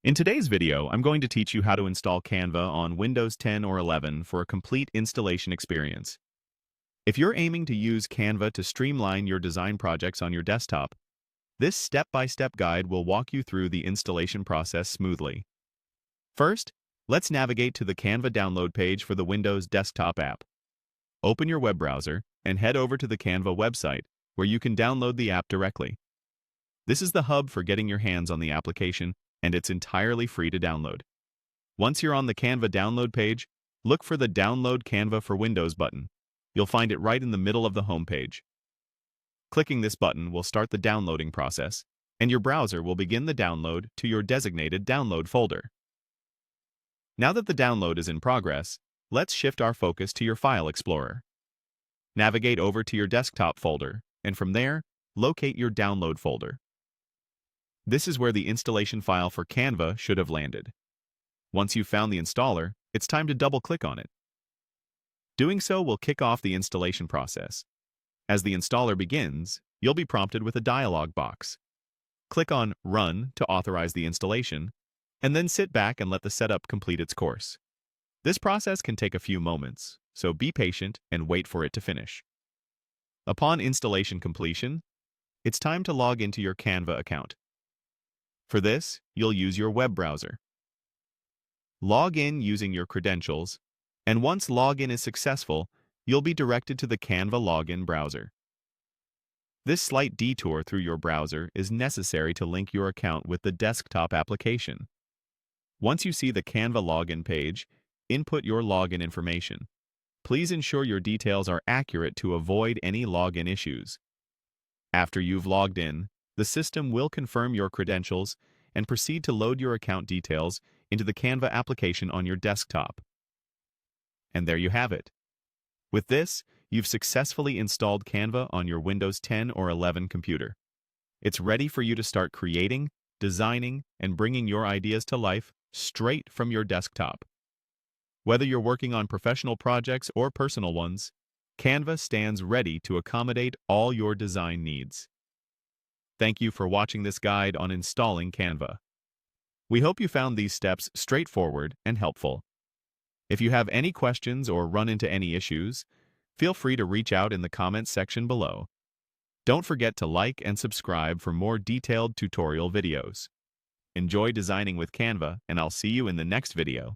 In today's video, I'm going to teach you how to install Canva on Windows 10 or 11 for a complete installation experience. If you're aiming to use Canva to streamline your design projects on your desktop, this step-by-step guide will walk you through the installation process smoothly. First, let's navigate to the Canva download page for the Windows desktop app. Open your web browser and head over to the Canva website, where you can download the app directly. This is the hub for getting your hands on the application, and it's entirely free to download. Once you're on the Canva download page, look for the Download Canva for Windows button. You'll find it right in the middle of the home page. Clicking this button will start the downloading process, and your browser will begin the download to your designated download folder. Now that the download is in progress, let's shift our focus to your File Explorer. Navigate over to your desktop folder, and from there, locate your download folder. This is where the installation file for Canva should have landed. Once you've found the installer, it's time to double-click on it. Doing so will kick off the installation process. As the installer begins, you'll be prompted with a dialog box. Click on Run to authorize the installation, and then sit back and let the setup complete its course. This process can take a few moments, so be patient and wait for it to finish. Upon installation completion, it's time to log into your Canva account. For this, you'll use your web browser. Log in using your credentials, and once login is successful, you'll be directed to the Canva login browser. This slight detour through your browser is necessary to link your account with the desktop application. Once you see the Canva login page, input your login information. Please ensure your details are accurate to avoid any login issues. After you've logged in, the system will confirm your credentials and proceed to load your account details into the Canva application on your desktop. And there you have it. With this, you've successfully installed Canva on your Windows 10 or 11 computer. It's ready for you to start creating, designing, and bringing your ideas to life straight from your desktop. Whether you're working on professional projects or personal ones, Canva stands ready to accommodate all your design needs. Thank you for watching this guide on installing Canva. We hope you found these steps straightforward and helpful. If you have any questions or run into any issues, feel free to reach out in the comments section below. Don't forget to like and subscribe for more detailed tutorial videos. Enjoy designing with Canva, and I'll see you in the next video.